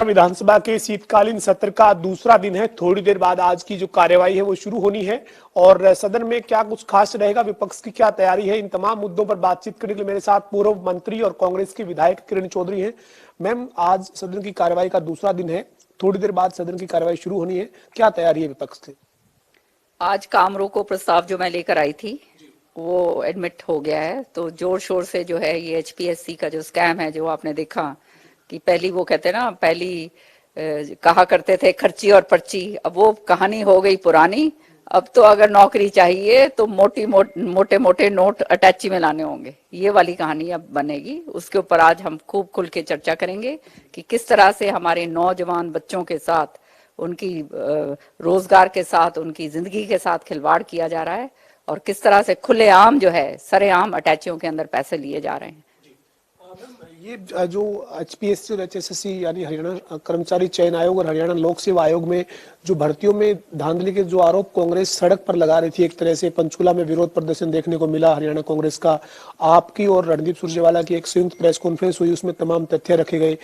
विधानसभा के शीतकालीन सत्र का दूसरा दिन है। थोड़ी देर बाद आज की जो कार्यवाही है वो शुरू होनी है और सदन में क्या कुछ खास रहेगा, विपक्ष की क्या तैयारी है, इन तमाम मुद्दों पर बातचीत करने के लिए मेरे साथ पूर्व मंत्री और कांग्रेस की विधायक किरण चौधरी हैं। मैम, आज सदन की कार्यवाही का दूसरा दिन है, थोड़ी देर बाद सदन की कार्यवाही शुरू होनी है, क्या तैयारी है विपक्ष की? आज काम रोको प्रस्ताव जो मैं लेकर आई थी वो एडमिट हो गया है, तो जोर शोर से जो है ये एचपीएससी का जो स्कैम है, जो आपने देखा कि पहली वो कहते हैं ना, पहली कहा करते थे खर्ची और पर्ची, अब वो कहानी हो गई पुरानी। अब तो अगर नौकरी चाहिए तो मोटे मोटे नोट अटैची में लाने होंगे, ये वाली कहानी अब बनेगी। उसके ऊपर आज हम खूब खुल के चर्चा करेंगे कि किस तरह से हमारे नौजवान बच्चों के साथ, उनकी रोजगार के साथ, उनकी जिंदगी के साथ खिलवाड़ किया जा रहा है और किस तरह से खुलेआम जो है सरेआम अटैचियों के अंदर पैसे लिए जा रहे हैं। ये जो एचपीएससी और एचएसएससी यानी हरियाणा कर्मचारी चयन आयोग और हरियाणा लोक सेवा आयोग में जो भर्तियों में धांधली के जो आरोप कांग्रेस सड़क पर लगा रही थी, एक तरह से पंचकुला में विरोध प्रदर्शन देखने को मिला हरियाणा कांग्रेस का। आपकी और रणदीप सुरजेवाला की एक संयुक्त प्रेस कॉन्फ्रेंस हुई, उसमें तमाम तथ्य रखे गए।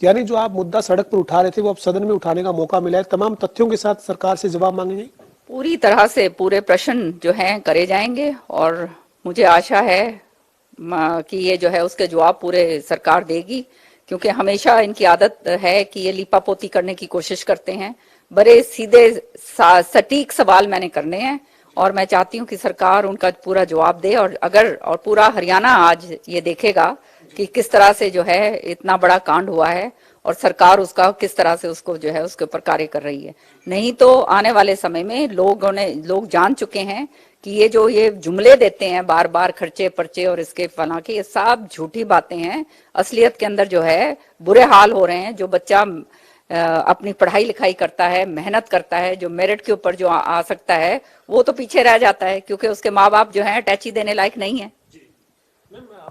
यानी जो आप मुद्दा सड़क पर उठा रहे थे वो अब सदन में उठाने का मौका मिला है, तमाम तथ्यों के साथ सरकार से जवाब मांगेंगे। पूरी तरह से पूरे प्रश्न जो हैं करे जाएंगे और मुझे आशा है कि ये जो है उसके जवाब पूरे सरकार देगी, क्योंकि हमेशा इनकी आदत है कि ये लीपापोती करने की कोशिश करते हैं। बड़े सीधे सटीक सवाल मैंने करने हैं और मैं चाहती हूँ कि सरकार उनका पूरा जवाब दे। और पूरा हरियाणा आज ये देखेगा कि किस तरह से जो है इतना बड़ा कांड हुआ है और सरकार उसका किस तरह से उसको जो है उसके ऊपर कार्य कर रही है। नहीं तो आने वाले समय में लोग जान चुके हैं कि ये जुमले देते हैं बार बार, खर्चे पर्चे और इसके फला के, ये सब झूठी बातें हैं। असलियत के अंदर जो है बुरे हाल हो रहे हैं। जो बच्चा अपनी पढ़ाई लिखाई करता है, मेहनत करता है, जो मेरिट के ऊपर जो आ सकता है, वो तो पीछे रह जाता है क्योंकि उसके माँ बाप जो है अटैची देने लायक नहीं है।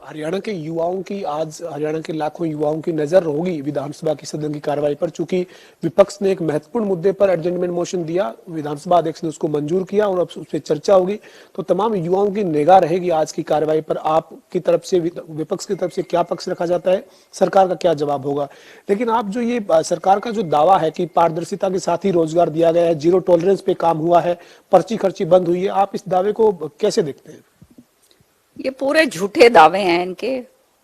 हरियाणा के युवाओं की, आज हरियाणा के लाखों युवाओं की नजर होगी विधानसभा की सदन की कार्रवाई पर, चूंकि विपक्ष ने एक महत्वपूर्ण मुद्दे पर एडजमेंट मोशन दिया, विधानसभा अध्यक्ष ने उसको मंजूर किया और अब उस पर चर्चा होगी, तो तमाम युवाओं की निगाह रहेगी आज की कार्रवाई पर। आपकी तरफ से, विपक्ष की तरफ से क्या पक्ष रखा जाता है, सरकार का क्या जवाब होगा। लेकिन आप जो ये सरकार का जो दावा है कि पारदर्शिता के साथ ही रोजगार दिया गया है, जीरो टॉलरेंस पे काम हुआ है, पर्ची खर्ची बंद हुई है, आप इस दावे को कैसे देखते हैं? ये पूरे झूठे दावे हैं इनके।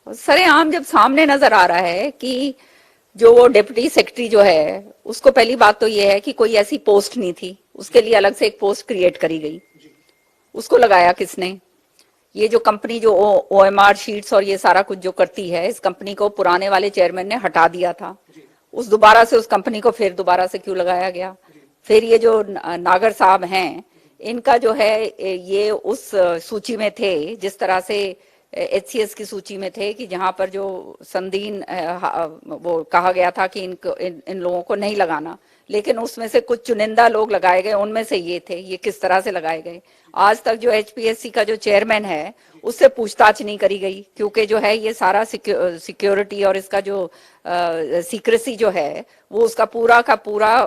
सरेआम जब सामने नजर आ रहा है कि जो वो डिप्टी सेक्रेटरी जो है, उसको पहली बात तो ये है कि कोई ऐसी पोस्ट नहीं थी, उसके लिए अलग से एक पोस्ट क्रिएट करी गई। उसको लगाया किसने? ये जो कंपनी जो ओएमआर शीट्स और ये सारा कुछ जो करती है, इस कंपनी को पुराने वाले चेयरमैन ने हटा दिया था। दोबारा से उस कंपनी को फिर दोबारा से क्यों लगाया गया? फिर ये जो नागर साहब हैं, इनका जो है ये उस सूची में थे, जिस तरह से एचसीएस की सूची में थे कि जहां पर जो संदीन वो कहा गया था कि इन लोगों को नहीं लगाना, लेकिन उसमें से कुछ चुनिंदा लोग लगाए गए, उनमें से ये थे। ये किस तरह से लगाए गए? आज तक जो एचपीएससी का जो चेयरमैन है उससे पूछताछ नहीं करी गई, क्योंकि जो है ये सारा सिक्योरिटी और इसका जो सीक्रेसी जो है वो उसका पूरा का पूरा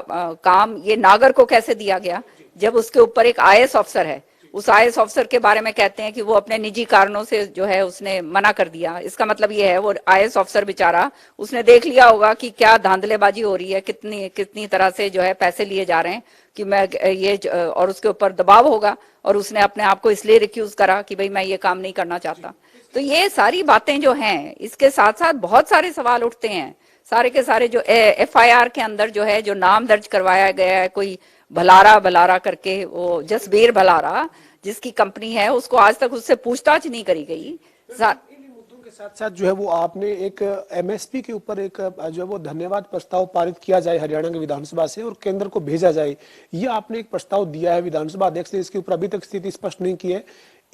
काम ये नागर को कैसे दिया गया, जब उसके ऊपर एक आईएएस अफसर है। उस आईएएस अफसर के बारे में कहते हैं कि वो अपने निजी कारणों से जो है उसने मना कर दिया। इसका मतलब ये है वो आईएएस अफसर बेचारा, उसने देख लिया होगा कि क्या धांधलेबाजी हो रही है, कितनी तरह से जो है पैसे लिए जा रहे हैं कि मैं ये, और उसके ऊपर दबाव होगा और उसने अपने आप को इसलिए रिक्यूज करा कि भाई मैं ये काम नहीं करना चाहता। तो ये सारी बातें जो हैं, इसके साथ साथ बहुत सारे सवाल उठते हैं। सारे के सारे जो एफआईआर के अंदर जो है जो नाम दर्ज करवाया गया है, कोई भलारा करके, वो जसबीर भलारा जिसकी कंपनी है, उसको आज तक उससे पूछताछ नहीं करी गई। मुद्दों के साथ साथ जो है वो आपने एक एमएसपी के ऊपर एक जो है वो धन्यवाद प्रस्ताव पारित किया जाए हरियाणा की विधानसभा से और केंद्र को भेजा जाए, ये आपने एक प्रस्ताव दिया है। विधानसभा अध्यक्ष ने इसके ऊपर अभी तक स्थिति स्पष्ट नहीं की है,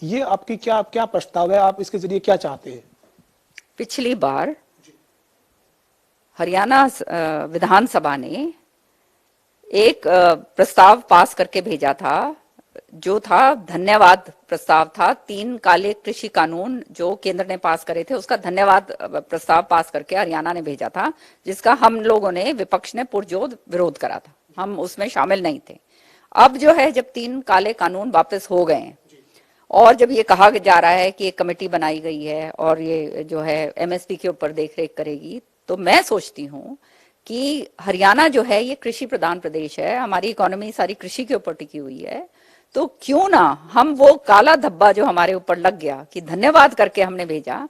ये आपकी क्या प्रस्ताव है, आप इसके जरिए क्या चाहते हैं? पिछली बार हरियाणा विधानसभा ने एक प्रस्ताव पास करके भेजा था, जो था धन्यवाद प्रस्ताव था। 3 काले कृषि कानून जो केंद्र ने पास करे थे, उसका धन्यवाद प्रस्ताव पास करके हरियाणा ने भेजा था, जिसका हम लोगों ने, विपक्ष ने पुरजोर विरोध करा था। हम उसमें शामिल नहीं थे। अब जो है जब 3 काले कानून वापस हो गए और जब ये कहा जा रहा है कि एक कमेटी बनाई गई है और ये जो है एमएसपी के ऊपर देखरेख करेगी, तो मैं सोचती हूँ कि हरियाणा जो है ये कृषि प्रधान प्रदेश है, हमारी इकोनॉमी सारी कृषि के ऊपर टिकी हुई है, तो क्यों ना हम वो काला धब्बा जो हमारे ऊपर लग गया कि धन्यवाद करके हमने भेजा,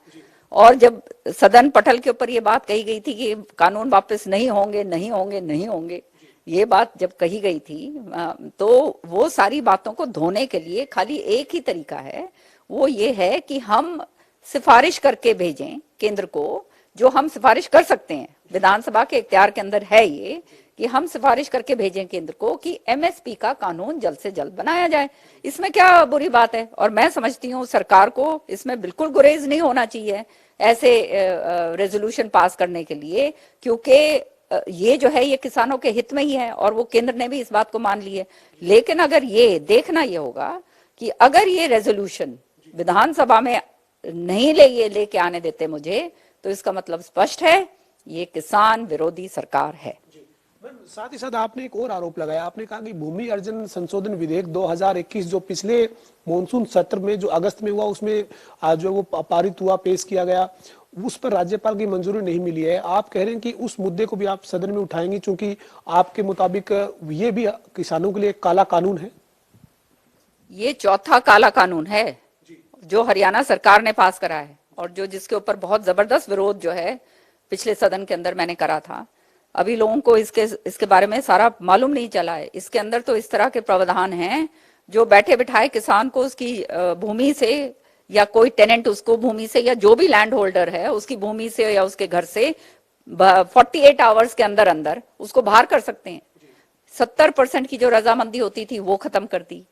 और जब सदन पटल के ऊपर ये बात कही गई थी कि कानून वापस नहीं होंगे नहीं होंगे नहीं होंगे, ये बात जब कही गई थी, तो वो सारी बातों को धोने के लिए खाली एक ही तरीका है, वो ये है कि हम सिफारिश करके भेजें केंद्र को, जो हम सिफारिश कर सकते हैं, विधानसभा के इख्तियार के अंदर है ये कि हम सिफारिश करके भेजें केंद्र को कि एमएसपी का कानून जल्द से जल्द बनाया जाए। इसमें क्या बुरी बात है? और मैं समझती हूँ सरकार को इसमें बिल्कुल गुरेज नहीं होना चाहिए ऐसे रेजोल्यूशन पास करने के लिए, क्योंकि ये जो है ये किसानों के हित में ही है और वो केंद्र ने भी इस बात को मान ली है। लेकिन अगर ये देखना ये होगा कि अगर ये रेजोल्यूशन विधानसभा में नहीं लेके आने देते मुझे, तो इसका मतलब स्पष्ट है ये किसान विरोधी सरकार है। साथ ही साथ आपने एक और आरोप लगाया, आपने कहा कि भूमि अर्जन संशोधन विधेयक 2021 जो पिछले मॉनसून सत्र में जो अगस्त में हुआ, उसमें आज जो वो पारित हुआ, पेश किया गया, उस पर राज्यपाल की मंजूरी नहीं मिली है। आप कह रहे हैं कि उस मुद्दे को भी आप सदन में उठाएंगे, क्योंकि आपके मुताबिक ये भी किसानों के लिए एक काला कानून है। ये चौथा काला कानून है जो हरियाणा सरकार ने पास करा है और जो जिसके ऊपर बहुत जबरदस्त विरोध जो है पिछले सदन के अंदर मैंने करा था। अभी लोगों को इसके बारे में सारा मालूम नहीं चला है। इसके अंदर तो इस तरह के प्रावधान हैं जो बैठे बिठाए किसान को उसकी भूमि से, या कोई टेनेंट उसको भूमि से, या जो भी लैंड होल्डर है उसकी भूमि से या उसके घर से 48 आवर्स के अंदर अंदर उसको बाहर कर सकते हैं। 70% की जो रजामंदी होती थी वो खत्म कर दी।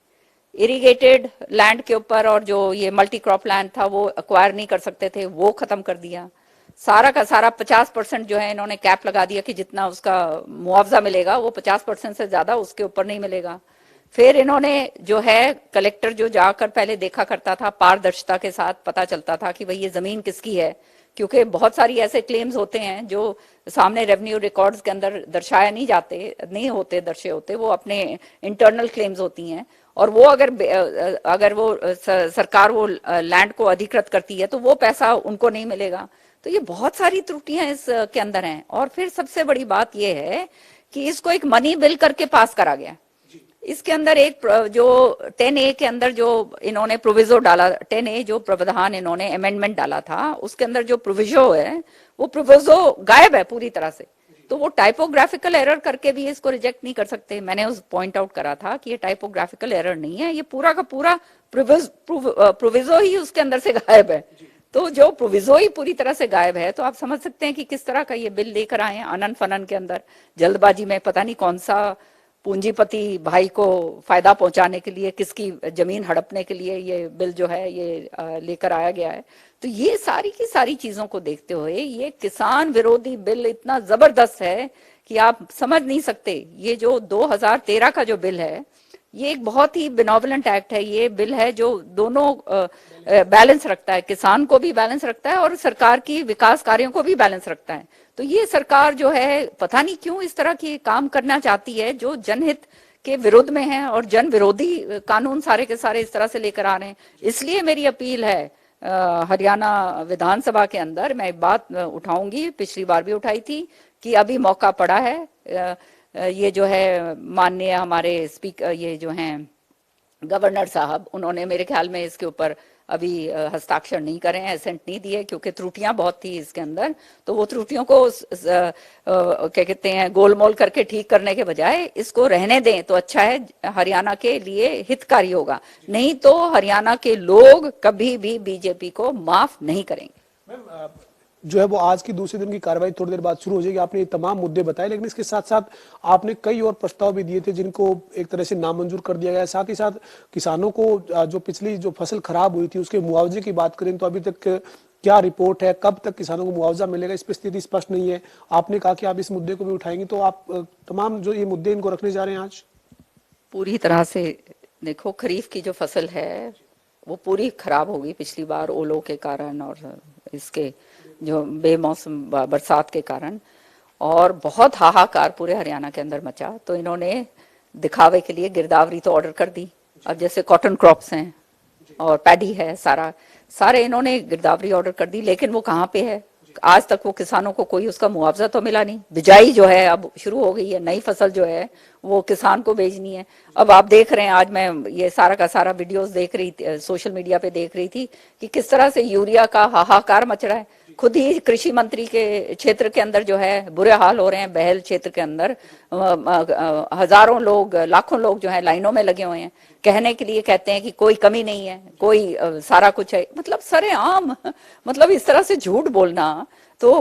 इरिगेटेड लैंड के ऊपर और जो ये मल्टी क्रॉप लैंड था वो अक्वायर नहीं कर सकते थे, वो खत्म कर दिया। सारा का सारा 50% जो है इन्होंने कैप लगा दिया कि जितना उसका मुआवजा मिलेगा वो 50% से ज्यादा उसके ऊपर नहीं मिलेगा। फिर इन्होंने जो है कलेक्टर जो जाकर पहले देखा करता था, पारदर्शिता के साथ पता चलता था कि भाई ये जमीन किसकी है, क्योंकि बहुत सारी ऐसे क्लेम्स होते हैं जो सामने रेवेन्यू रिकॉर्ड्स के अंदर दर्शाया नहीं होते दर्शे होते, वो अपने इंटरनल क्लेम्स होती हैं। और वो अगर वो सरकार वो लैंड को अधिकृत करती है तो वो पैसा उनको नहीं मिलेगा। तो ये बहुत सारी त्रुटियां इसके अंदर हैं। और फिर सबसे बड़ी बात ये है कि इसको एक मनी बिल करके पास करा गया। इसके अंदर एक जो 10A के अंदर जो इन्होंने प्रोविजो डाला, 10A जो प्रावधान इन्होंने अमेंडमेंट डाला था, उसके अंदर जो प्रोविजो है वो प्रोविजो गायब है पूरी तरह से। तो वो टाइपोग्राफिकल एरर करके भी इसको रिजेक्ट नहीं कर सकते। मैंने उस पॉइंट आउट करा था कि ये टाइपोग्राफिकल एरर नहीं है, ये पूरा का पूरा प्रोविजो ही उसके अंदर से गायब है। तो जो प्रोविजो ही पूरी तरह से गायब है, तो आप समझ सकते हैं कि किस तरह का ये बिल लेकर आए हैं अनन फनन के अंदर, जल्दबाजी में, पता नहीं कौन सा पूंजीपति भाई को फायदा पहुंचाने के लिए, किसकी जमीन हड़पने के लिए ये बिल जो है ये लेकर आया गया है। तो ये सारी की सारी चीजों को देखते हुए ये किसान विरोधी बिल इतना जबरदस्त है कि आप समझ नहीं सकते। ये जो 2013 का जो बिल है, ये एक बहुत ही बेनोवलेंट एक्ट है। ये बिल है जो दोनों बैलेंस रखता है, किसान को भी बैलेंस रखता है और सरकार की विकास कार्यों को भी बैलेंस रखता है। तो ये सरकार जो है पता नहीं क्यों इस तरह की काम करना चाहती है जो जनहित के विरुद्ध में है, और जन विरोधी कानून सारे के सारे इस तरह से लेकर आ रहे हैं। इसलिए मेरी अपील है हरियाणा विधानसभा के अंदर, मैं एक बात उठाऊंगी, पिछली बार भी उठाई थी, कि अभी मौका पड़ा है। ये जो है माननीय हमारे स्पीकर, ये जो हैं गवर्नर साहब, उन्होंने मेरे ख्याल में इसके ऊपर अभी हस्ताक्षर नहीं करे हैं, एसेंट नहीं दिए, क्योंकि त्रुटियां बहुत थी इसके अंदर। तो वो त्रुटियों को क्या कहते हैं गोलमोल करके ठीक करने के बजाय इसको रहने दें तो अच्छा है, हरियाणा के लिए हितकारी होगा। नहीं तो हरियाणा के लोग कभी भी बीजेपी को माफ नहीं करेंगे। जो है वो आज की दूसरे दिन की कार्रवाई थोड़ी देर बाद शुरू हो जाएगी। आपने ये तमाम मुद्दे बताए, लेकिन इसके साथ साथ आपने कई और प्रस्ताव भी दिए थे जिनको एक तरह से नामंजूर कर दिया गया। साथ ही साथ किसानों को जो पिछली जो फसल खराब हुई थी उसके मुआवजे की बात करें तो अभी तक क्या रिपोर्ट है, कब तक किसानों को मुआवजा मिलेगा, इस पर स्थिति स्पष्ट नहीं है। आपने कहा कि आप इस मुद्दे को भी उठाएंगे, तो आप तमाम जो ये मुद्दे इनको रखने जा रहे हैं आज? पूरी तरह से देखो, खरीफ की जो फसल है वो पूरी खराब होगी पिछली बार ओलों के कारण और इसके जो बेमौसम बरसात के कारण, और बहुत हाहाकार पूरे हरियाणा के अंदर मचा। तो इन्होंने दिखावे के लिए गिरदावरी तो ऑर्डर कर दी। अब जैसे कॉटन क्रॉप्स हैं और पैडी है, सारे इन्होंने गिरदावरी ऑर्डर कर दी, लेकिन वो कहाँ पे है? आज तक वो किसानों को कोई उसका मुआवजा तो मिला नहीं। बिजाई जो है अब शुरू हो गई है, नई फसल जो है वो किसान को बेचनी है। अब आप देख रहे हैं, आज मैं ये सारा का सारा वीडियोस देख रही थी, सोशल मीडिया पे देख रही थी कि किस तरह से यूरिया का हाहाकार मच रहा है। खुद ही कृषि मंत्री के क्षेत्र के अंदर जो है बुरे हाल हो रहे हैं। बहल क्षेत्र के अंदर हजारों लोग, लाखों लोग जो है लाइनों में लगे हुए हैं, कहने के लिए कहते हैं कि कोई कमी नहीं है, कोई सारा कुछ है। मतलब सरेआम, मतलब इस तरह से झूठ बोलना तो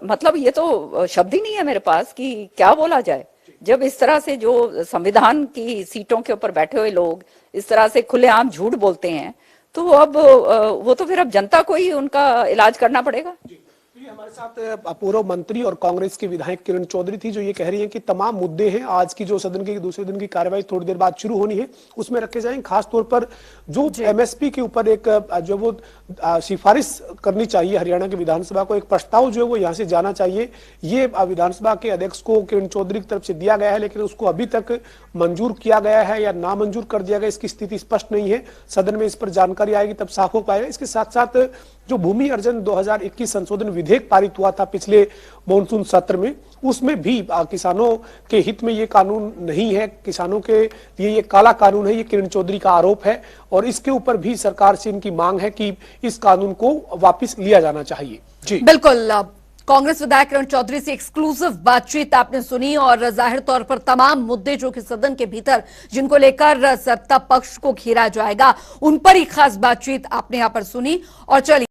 मतलब ये तो शब्द ही नहीं है मेरे पास कि क्या बोला जाए। जब इस तरह से जो संविधान की सीटों के ऊपर बैठे हुए लोग इस तरह से खुलेआम झूठ बोलते हैं, तो अब वो तो फिर अब जनता को ही उनका इलाज करना पड़ेगा। ये हमारे साथ पूर्व मंत्री और कांग्रेस की विधायक किरण चौधरी थी, जो ये कह रही हैं कि तमाम मुद्दे हैं आज की जो सदन के दूसरे दिन की कार्यवाही थोड़ी देर बाद शुरू होनी है उसमें रखे जाएंगे। खासतौर पर जो एमएसपी के ऊपर एक जो वो सिफारिश करनी चाहिए हरियाणा की विधानसभा को, एक प्रस्ताव जो है वो यहाँ से जाना चाहिए। ये विधानसभा के अध्यक्ष को किरण चौधरी की तरफ से दिया गया है, लेकिन उसको अभी तक मंजूर किया गया है या नामंजूर कर दिया गया, इसकी स्थिति स्पष्ट नहीं है। सदन में इस पर जानकारी आएगी तब साफ हो पाएगा। इसके साथ साथ जो भूमि अर्जन 2021 संशोधन विधेयक पारित हुआ था पिछले मॉनसून सत्र में, उसमें भी किसानों के हित में ये कानून नहीं है, किसानों के लिए ये काला कानून है, ये किरण चौधरी का आरोप है। और इसके ऊपर भी सरकार से इनकी मांग है कि इस कानून को वापस लिया जाना चाहिए। जी बिल्कुल, कांग्रेस विधायक किरण चौधरी से एक्सक्लूसिव बातचीत आपने सुनी और जाहिर तौर पर तमाम मुद्दे जो कि सदन के भीतर जिनको लेकर सत्ता पक्ष को घेरा जाएगा उन पर ही खास बातचीत आपने यहां पर सुनी। और चलिए